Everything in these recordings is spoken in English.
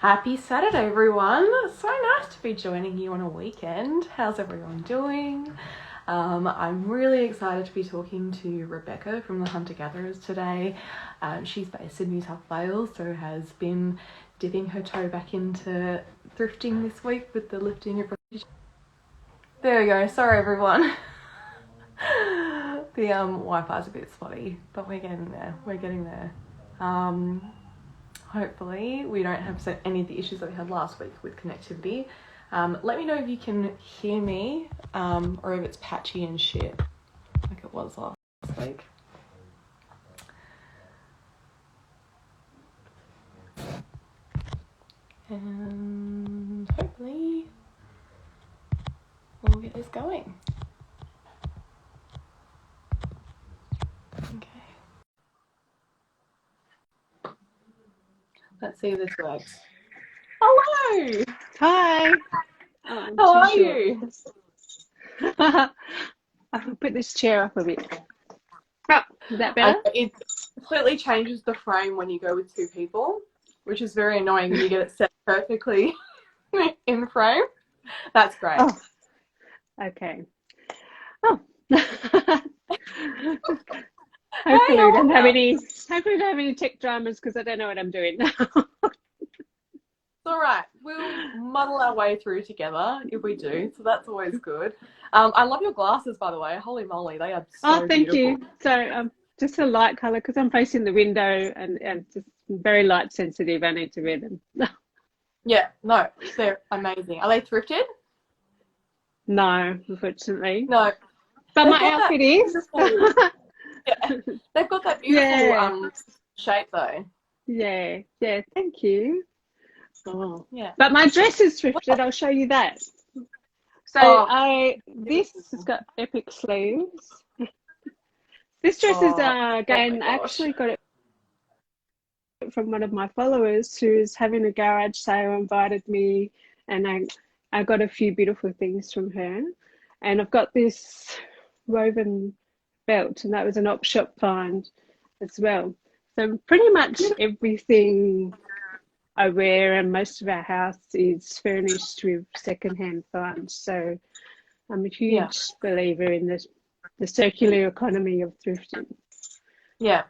Happy Saturday, everyone. So nice to be joining you on a weekend. How's everyone doing? I'm really excited to be talking to Rebecca from the Hunter Gatherers today. She's based in New South Wales, so has been dipping her toe back into thrifting this week with the lifting of... There we go. Sorry, everyone. The Wi-Fi's a bit spotty, but we're getting there. We're getting there. Hopefully we don't have any of the issues that we had last week with connectivity. Let me know if you can hear me or if it's patchy and shit like it was last week. And hopefully we'll get this going. Okay. Let's see if this works. Hello! Hi! How are you? I'll put this chair up a bit. Oh, is that better? It completely changes the frame when you go with two people, which is very annoying when you get it set perfectly in frame. That's great. Oh, okay. Oh. Hopefully we don't have any tech dramas because I don't know what I'm doing now. It's all right. We'll muddle our way through together if we do, so that's always good. I love your glasses, by the way. Holy moly, they are so thank beautiful. you. So just a light colour because I'm facing the window and just very light sensitive. I need to wear them. Yeah, no, they're amazing. Are they thrifted? No, unfortunately. No. But my outfit is. Yeah, they've got that beautiful shape though. Yeah, thank you. Oh, yeah. But my dress is thrifted. I'll show you that. So this has got epic sleeves. This dress is again, I actually got it from one of my followers who's having a garage sale, invited me, and I got a few beautiful things from her. And I've got this woven belt, and that was an op shop find as well. So pretty much everything I wear and most of our house is furnished with secondhand finds. So I'm a huge believer in the circular economy of thrifting. Yeah.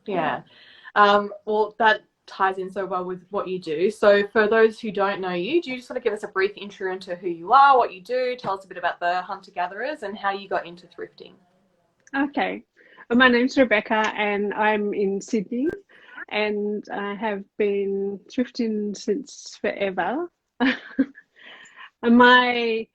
Well, that ties in so well with what you do. So for those who don't know you, do you just want to give us a brief intro into who you are, what you do, tell us a bit about the Hunter Gatherers and how you got into thrifting? Okay. Well, my name's Rebecca and I'm in Sydney. And I have been thrifting since forever. And my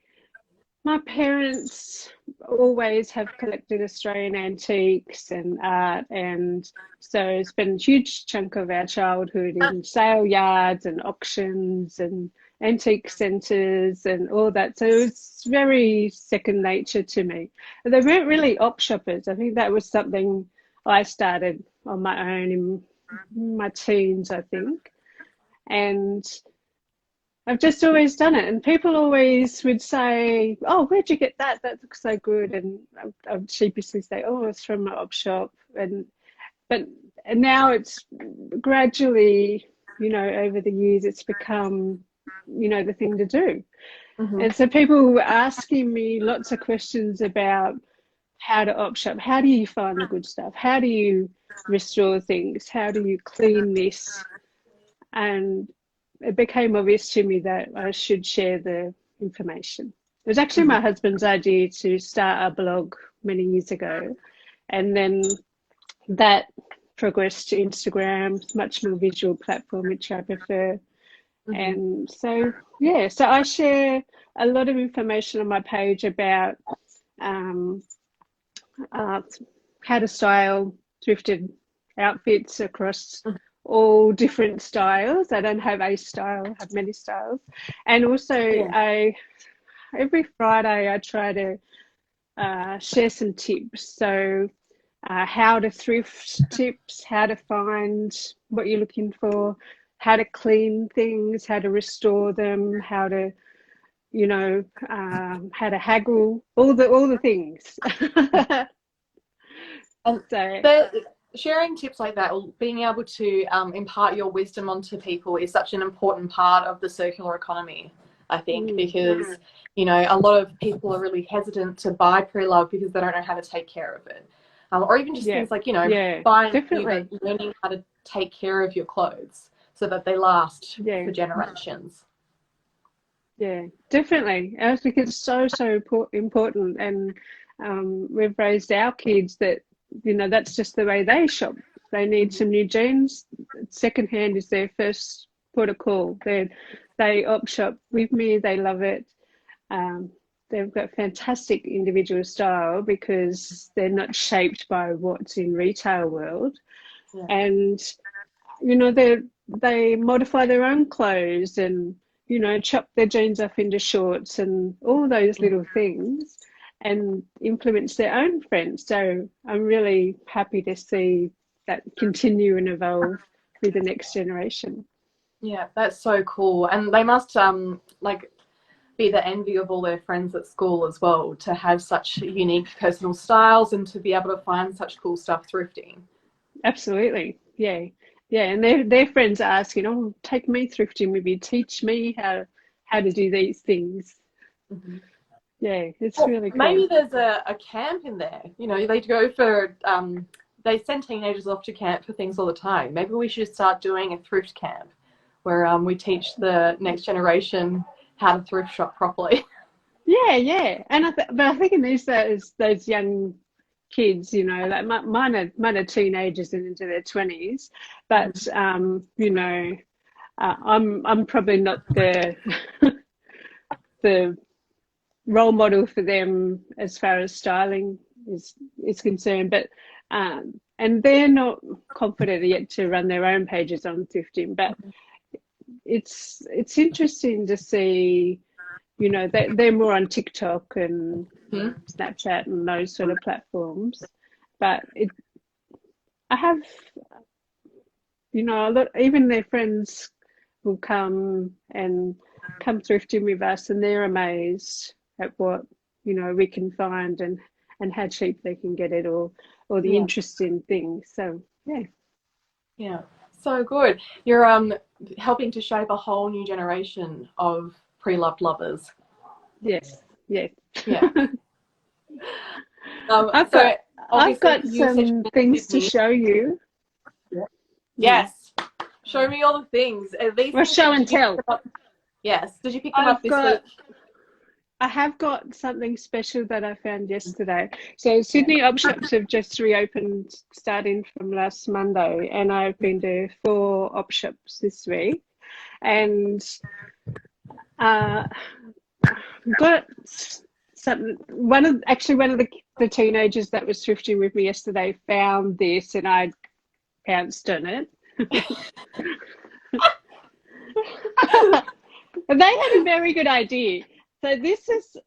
parents always have collected Australian antiques and art, and so it's been a huge chunk of our childhood in sale yards and auctions and antique centres and all that. So it's very second nature to me. They weren't really op shoppers. I think that was something I started on my own in my teens, I think, and I've just always done it. And people always would say, "Oh, where'd you get that? That looks so good." And I would sheepishly say, "Oh, it's from my op shop." And now it's gradually, over the years, it's become, the thing to do. Mm-hmm. And so people were asking me lots of questions about how to op shop. How do you find the good stuff? How do you restore things? How do you clean this? And it became obvious to me that I should share the information. It was actually my husband's idea to start a blog many years ago, and then that progressed to Instagram, much more visual platform, which I prefer. And so I share a lot of information on my page about how to style thrifted outfits across all different styles. I don't have a style, I have many styles. And also every Friday I try to share some tips. So how to thrift tips, how to find what you're looking for, how to clean things, how to restore them, how to how to haggle, all the things. And sharing tips like that, or being able to impart your wisdom onto people is such an important part of the circular economy, I think, because, you know, a lot of people are really hesitant to buy pre-loved because they don't know how to take care of it. Or even just things like, you know, buying new, but learning how to take care of your clothes so that they last for generations. Yeah, definitely. I think it's so important, and we've raised our kids that, you know, that's just the way they shop. They need some new jeans. Secondhand is their first port of call. They op shop with me. They love it. They've got fantastic individual style because they're not shaped by what's in retail world, and you know they modify their own clothes and, you know, chop their jeans up into shorts and all those little things, and influence their own friends. So I'm really happy to see that continue and evolve through the next generation. Yeah, that's so cool. And they must like be the envy of all their friends at school as well, to have such unique personal styles and to be able to find such cool stuff thrifting. Absolutely. Yeah. Yeah. And their friends are asking, oh, take me thrifting with you, teach me how to do these things. Mm-hmm. Yeah, it's Well, really cool. maybe there's a camp in there. You know, they go for they send teenagers off to camp for things all the time. Maybe we should start doing a thrift camp where we teach the next generation how to thrift shop properly. Yeah, yeah. And but I think in these days, those young kids, you know, like mine are teenagers and into their 20s, but you know, I'm probably not the the role model for them as far as styling is concerned, but and they're not confident yet to run their own pages on thrifting, but it's interesting to see, you know, they're more on TikTok and Snapchat and those sort of platforms, but I have, you know, a lot, even their friends will come thrifting with us, and they're amazed at what, you know, we can find, and how cheap they can get it, or the interesting things. So Yeah, so good. You're helping to shape a whole new generation of pre-loved lovers. yes, yes. Yeah. I've got some things to show you. Yes. Show me all the things. These Well, things, show and tell. Yes. Did you pick them up this week? I have got something special that I found yesterday. So Sydney op shops have just reopened starting from last Monday, and I've been to 4 op shops this week, and got something. One of the teenagers that was thrifting with me yesterday found this, and I pounced on it. And they had a very good idea. So this is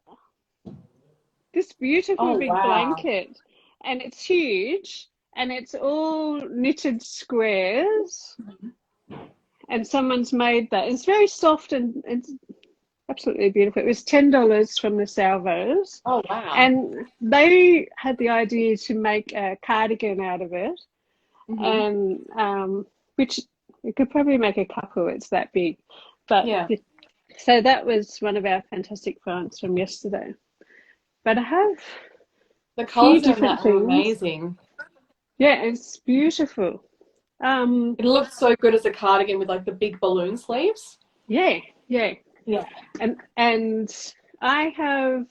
this beautiful big blanket, and it's huge, and it's all knitted squares, and someone's made that. It's very soft and it's absolutely beautiful. It was $10 from the Salvos. Oh wow! And they had the idea to make a cardigan out of it, and which you could probably make a couple. It's that big, but so that was one of our fantastic finds from yesterday. But I have the colours in that are amazing. Yeah, it's beautiful. It looks so good as a cardigan with like the big balloon sleeves. Yeah. And I have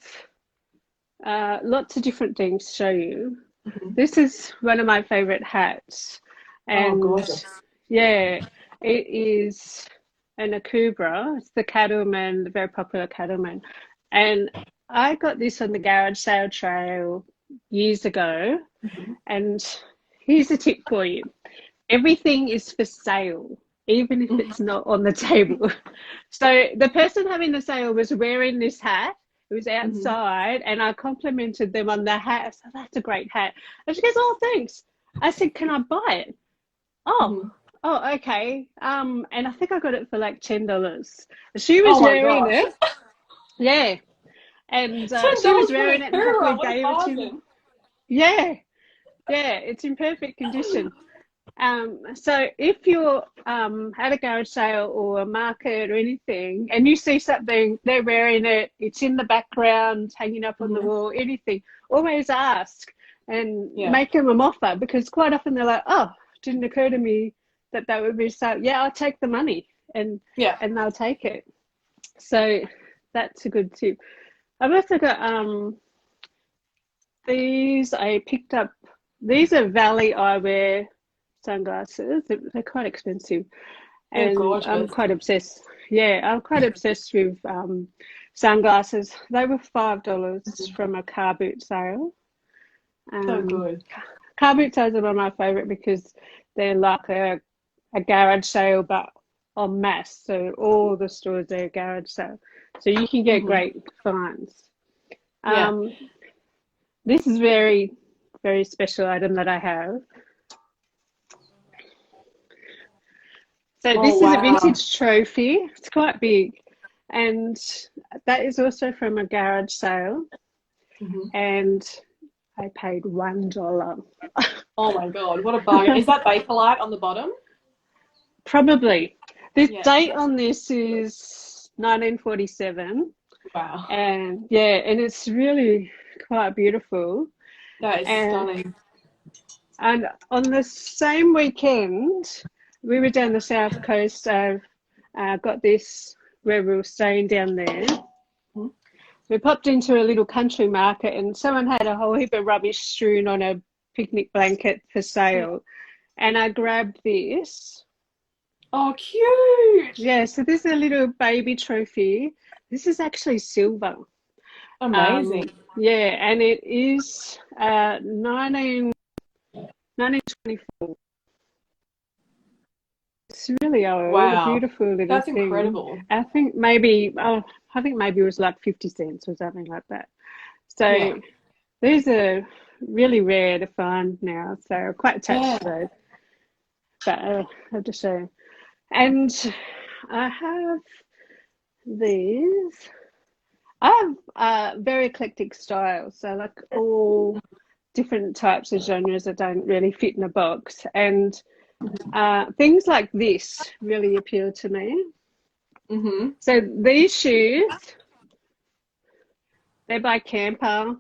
lots of different things to show you. This is one of my favorite hats, and gorgeous. Yeah, it is an Akubra. It's the Cattleman, the very popular Cattleman, and I got this on the garage sale trail years ago. And here's a tip for you: everything is for sale, even if it's not on the table. So the person having the sale was wearing this hat. It was outside, and I complimented them on the hat. I said, "That's a great hat." And she goes, "Oh, thanks." I said, "Can I buy it?" Oh, okay. And I think I got it for like $10. She was wearing it. Yeah. And she was wearing it, and happily gave it to me. Yeah. Yeah, it's in perfect condition. So if you're at a garage sale or a market or anything, and you see something, they're wearing it, it's in the background, hanging up on the Mhm. wall, anything, always ask and Yeah. make them an offer, because quite often they're like, oh, didn't occur to me that that would be so. Yeah, I'll take the money, and Yeah. they'll take it. So that's a good tip. I've also got these I picked up. These are Valley Eyewear sunglasses. They're quite expensive, They're and I'm gorgeous. quite obsessed. Yeah, I'm quite obsessed with sunglasses. They were $5 Mhm. from a car boot sale. So Um, good. Car boot sales are one of my favourite because they're like a garage sale, but en masse. So all the stores are a garage sale. So you can get Hmm. great finds. Yeah. Um, this is very, very special item that I have. So Oh, this is a wow. vintage trophy. It's quite big, and that is also from a garage sale. Hmm. And I paid $1. Oh my God, what a bargain. Is that Bakelite on the bottom? Probably. The Yeah. date on this is 1947, Wow. and yeah, and it's really quite beautiful. That is And stunning. on the same weekend, we were down the south coast. I've got this where we were staying down there. Mhm. We popped into a little country market, and someone had a whole heap of rubbish strewn on a picnic blanket for Yeah. sale. And I grabbed this. Oh, cute. Yeah, so this is a little baby trophy. This is actually silver. Amazing. Yeah, and it is 1924. It's really old, a Wow. beautiful little That's thing. incredible. I think maybe it was like 50 cents or something like that. Yeah. So these are really rare to find now. So quite attached Yeah. to those. But I have to show you. And I have these. I have very eclectic styles. So like all different types of genres that don't really fit in a box. And things like this really appeal to me. Mm-hmm. So these shoes, they're by Camper,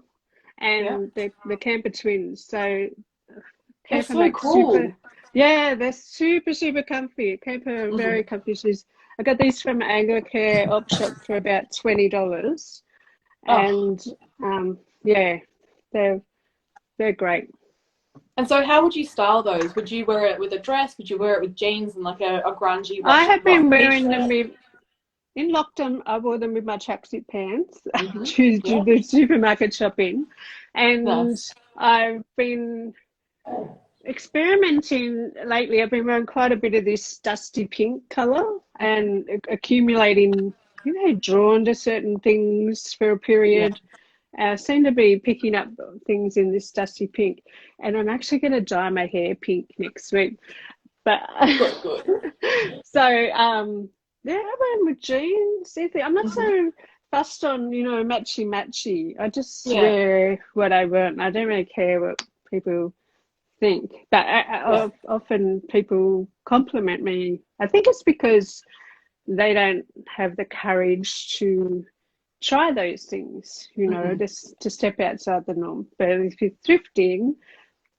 Yeah. and they're Camper twins. So They're Camper so makes super, cool. yeah, they're super, super comfy. Camper are very Hmm. comfy shoes. I got these from Anglicare op shop for about $20. Oh. And yeah, they're they're great. And so how would you style those? Would you wear it with a dress? Would you wear it with jeans and like a grungy I have rough been wearing them t-shirt? with, in lockdown, I wore them with my tracksuit pants Hmm. to Yeah. the supermarket shopping. And Nice. I've been experimenting lately. I've been wearing quite a bit of this dusty pink color and accumulating, drawn to certain things for a Yeah. period. Seem to be picking up things in this dusty pink. And I'm actually going to dye my hair pink next week. But Good, good. so yeah, I wear with jeans. I'm not Hmm. so fussed on, matchy matchy. I just Yeah. wear what I want. I don't really care what people think. But Yeah. often people compliment me. I think it's because they don't have the courage to try those things, Hmm. just to step outside the norm. But if you're thrifting,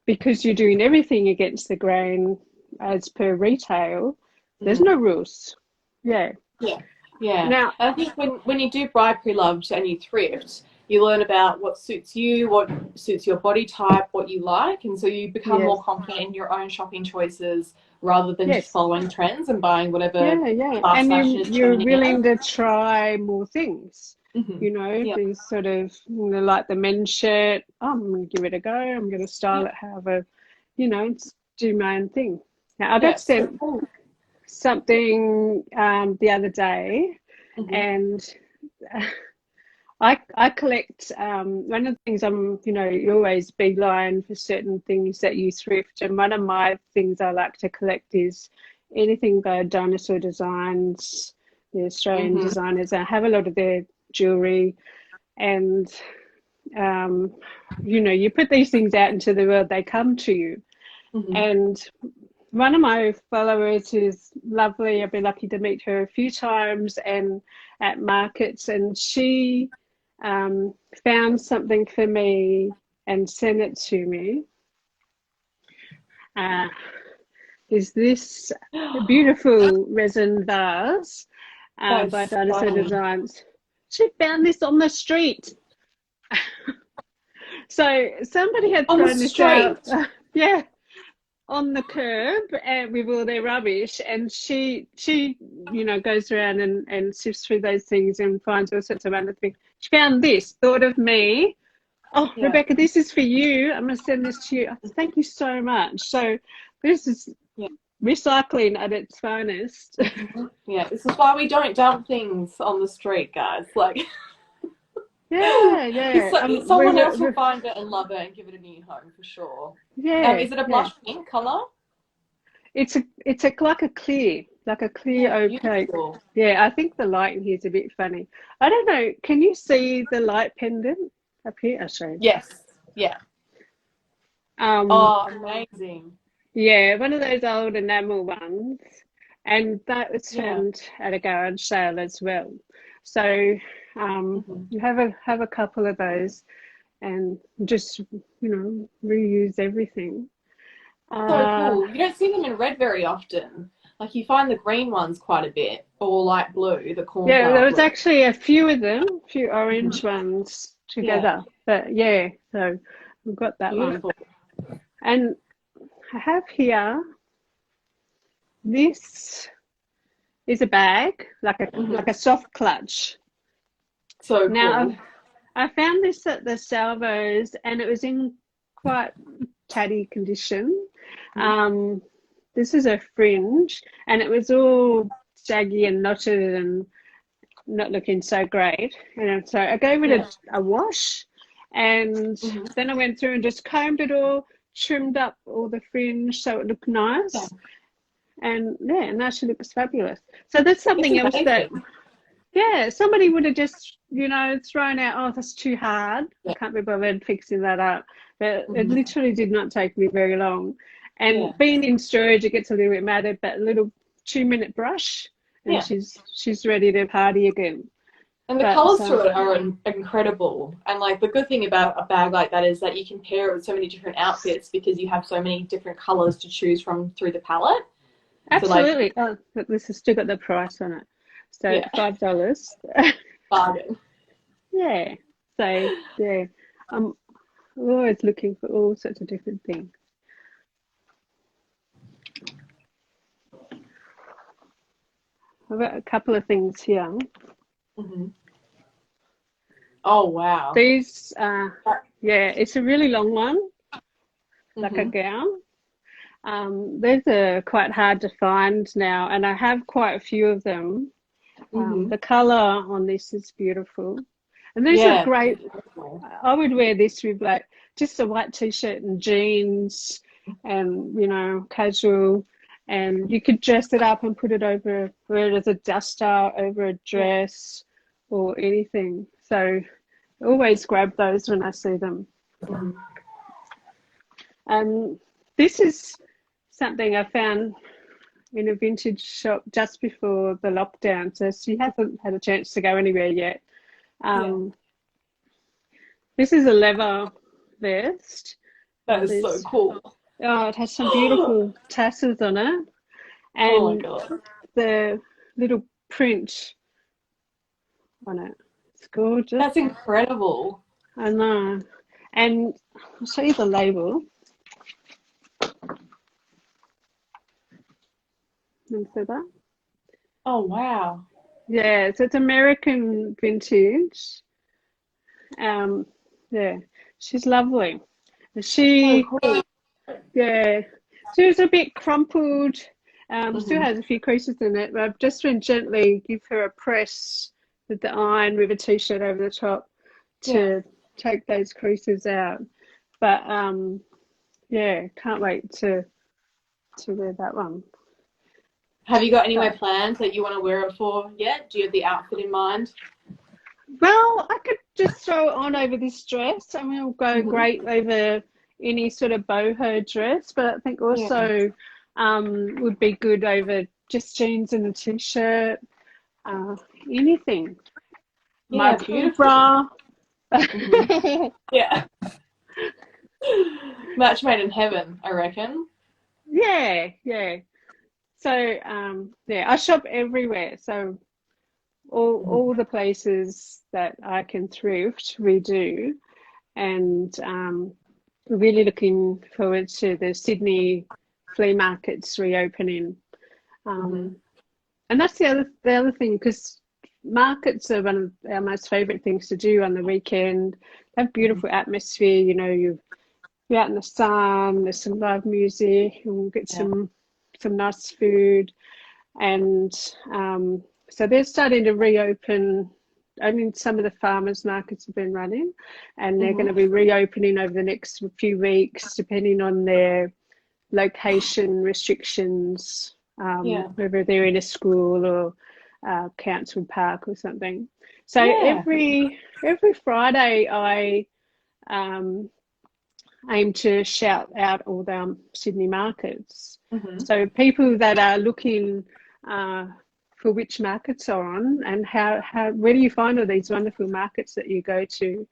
because you're doing everything against the grain as per retail, there's no Hmm. rules. Yeah. Yeah. Yeah. Now, And I think when you do bride pre-loved and you thrift, you learn about what suits you, what suits your body type, what you like, and so you become yes, more confident in your own shopping choices rather than just yes, following trends and buying whatever yeah, yeah. fast And fashion is you're trending now. willing to try more things. Hmm. Yeah. These sort of, like the men's shirt. Oh, I'm going to give it a go. I'm going to style Yeah. it however, do my own thing. Now, I Yeah. got So sent cool. something the other day, Hmm. and I collect one of the things you always beeline for certain things that you thrift, and one of my things I like to collect is anything by Dinosaur Designs, the Australian Hmm. designers. I have a lot of their jewelry, and you put these things out into the world, they come to you. And one of my followers is lovely. I've been lucky to meet her a few times and at markets, and she found something for me and sent it to me. Is this beautiful resin vase by Dinosaur Designs. She found this on the street. So somebody had thrown this out. Yeah. On the curb and with all their rubbish, and she goes around and sifts through those things and finds all sorts of other things. She found this, thought of me. Oh, yeah. Rebecca, this is for you. I'm going to send this to you. Thank you so much. So this is recycling at its finest. Yeah, this is why we don't dump things on the street, guys. Like, yeah. Someone else will find it and love it and give it a new home for sure. Yeah. Is it a blush pink colour? It's like a clear opaque. Yeah, I think the light in here is a bit funny. I don't know. Can you see the light pendant up here? I'll show you. Yes. Yeah. Amazing. Yeah, one of those old enamel ones, and that was found at a garage sale as well. So you have a couple of those, and just reuse everything. So cool. You don't see them in red very often. Like you find the green ones quite a bit, or light blue, the corn. Yeah, there was actually a few of them, a few orange ones together. But so we've got that one. And I have here, this is a bag, like a soft clutch. So cool. Now, I found this at the Salvos, and it was in quite tatty condition. This is a fringe, and it was all saggy and knotted and not looking so great. And so I gave it a wash, and then I went through and just combed it all, trimmed up all the fringe so it looked nice. And now she looks fabulous. So that's something else that somebody would have just thrown out, oh, that's too hard, I can't be bothered fixing that up. But it literally did not take me very long. And being in storage, it gets a little bit matted, but a little 2-minute brush and she's ready to party again. And the colours to it are incredible. And like the good thing about a bag like that is that you can pair it with so many different outfits because you have so many different colours to choose from through the palette. Absolutely. So this has still got the price on it. So $5. Bargain. Yeah. So I'm always looking for all sorts of different things. I've got a couple of things here. Oh wow. These it's a really long one, like a gown. These are quite hard to find now, and I have quite a few of them. The colour on this is beautiful. And these are great. I would wear this with like just a white t-shirt and jeans and, casual. And you could dress it up and put it over, wear it as a duster, over a dress or anything. So I always grab those when I see them. This is something I found in a vintage shop just before the lockdown. So she hasn't had a chance to go anywhere yet. This is a leather vest. That is so cool. Oh, it has some beautiful tassels on it. And oh my God. The little print on it. It's gorgeous. That's incredible. I know. And I'll show you the label. You see that? Oh, wow. Yeah, so it's American vintage. She's lovely. She was a bit crumpled. Still has a few creases in it, but I've just been gently give her a press with the iron with a t-shirt over the top to take those creases out. But can't wait to wear that one. Have you got anywhere planned that you want to wear it for yet? Do you have the outfit in mind? Well, I could just throw it on over this dress. I mean, it'll go Hmm. great over any sort of boho dress, but I think Yeah. also would be good over just jeans and a t-shirt, uh, anything. My Yeah, pool beautiful. bra. Hmm. Yeah. Match made in heaven, I reckon. Yeah, yeah. So yeah, I shop everywhere. So all Mhm. the places that I can thrift, we do, and really looking forward to the Sydney flea markets reopening. Hmm. Um, and that's the other thing, because markets are one of our most favourite things to do on the weekend. They have Hmm. beautiful atmosphere. You know, you're out in the sun. There's some live music, and we'll get Yeah. some nice food. And so they're starting to reopen. Only some of the farmers markets have been running, and they're going Hmm. to be reopening over the next few weeks, depending on their location restrictions, Yeah. whether they're in a school or council park or something. So Yeah. every Friday, I um, aim to shout out all the Sydney markets. Hmm. So people that are looking uh, for which markets are on, and how where do you find all these wonderful markets that you go to?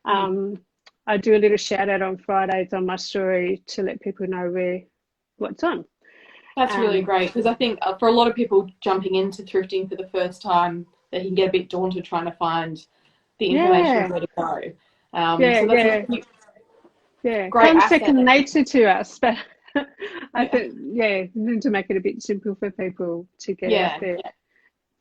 Mm. Um, I do a little shout out on Fridays on my story to let people know what's on. That's really Um, great because I think for a lot of people jumping into thrifting for the first time, they can get a bit daunted trying to find the information of yeah, where to go. yeah, So that's a yeah, really yeah. great Comes asset. second nature to us, but I Yeah. think yeah, need to make it a bit simple for people to get out Yeah. there.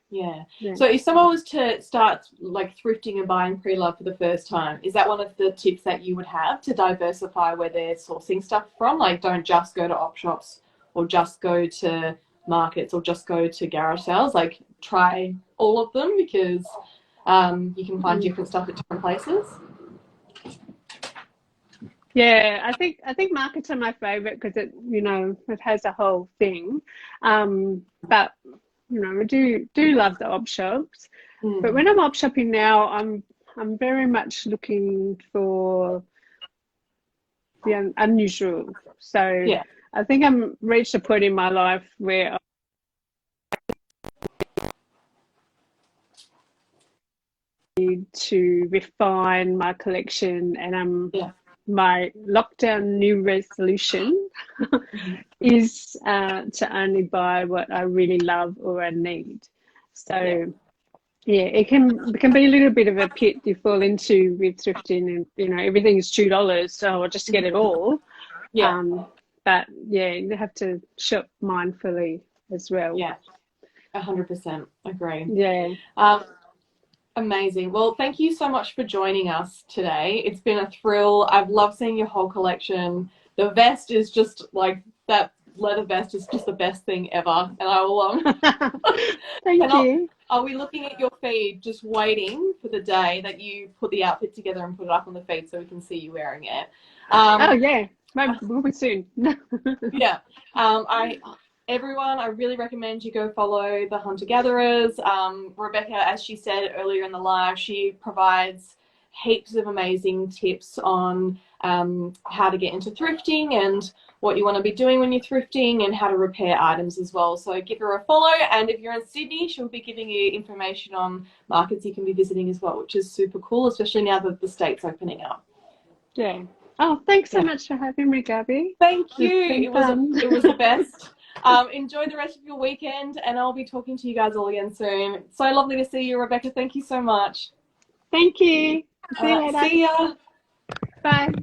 Yeah. Yeah. So if someone was to start like thrifting and buying pre-love for the first time, is that one of the tips that you would have to diversify where they're sourcing stuff from? Like don't just go to op shops or just go to markets or just go to garage sales. Like try all of them because you can find Mm. different stuff at different places. Yeah, I think markets are my favorite because it has a whole thing. But I do love the op shops. But Mm. when I'm op shopping now, I'm very much looking for the unusual. So Yeah. I think I'm reached a point in my life where I need to refine my collection, and Yeah. my lockdown new resolution Mm-hmm. is to only buy what I really love or I need. Yeah. So yeah, it can be a little bit of a pit you fall into with thrifting, and everything's $2, so I'll just get it all. Yeah. Um, but yeah, you have to shop mindfully as well. Yeah. 100% agree. Yeah. Um, Amazing. Well, thank you so much for joining us today. It's been a thrill. I've loved seeing your whole collection. The vest is just like that leather vest is just the best thing ever. And I will Thank and you. I'll be looking at your feed just waiting for the day that you put the outfit together and put it up on the feed so we can see you wearing it. Oh Um, yeah, we'll be soon. yeah. I Everyone, I really recommend you go follow the hunter gatherers. Rebecca, as she said earlier in the live, she provides heaps of amazing tips on how to get into thrifting and what you want to be doing when you're thrifting and how to repair items as well. So give her a follow. And if you're in Sydney, she'll be giving you information on markets you can be visiting as well, which is super cool, especially now that the state's opening up. Yeah. Oh, thanks so Yeah. much for having me, Gabby. Thank you. It's been fun. It was the best. Enjoy the rest of your weekend, and I'll be talking to you guys all again soon. So lovely to see you, Rebecca. Thank you so much. Thank you. See you later. See ya. Bye.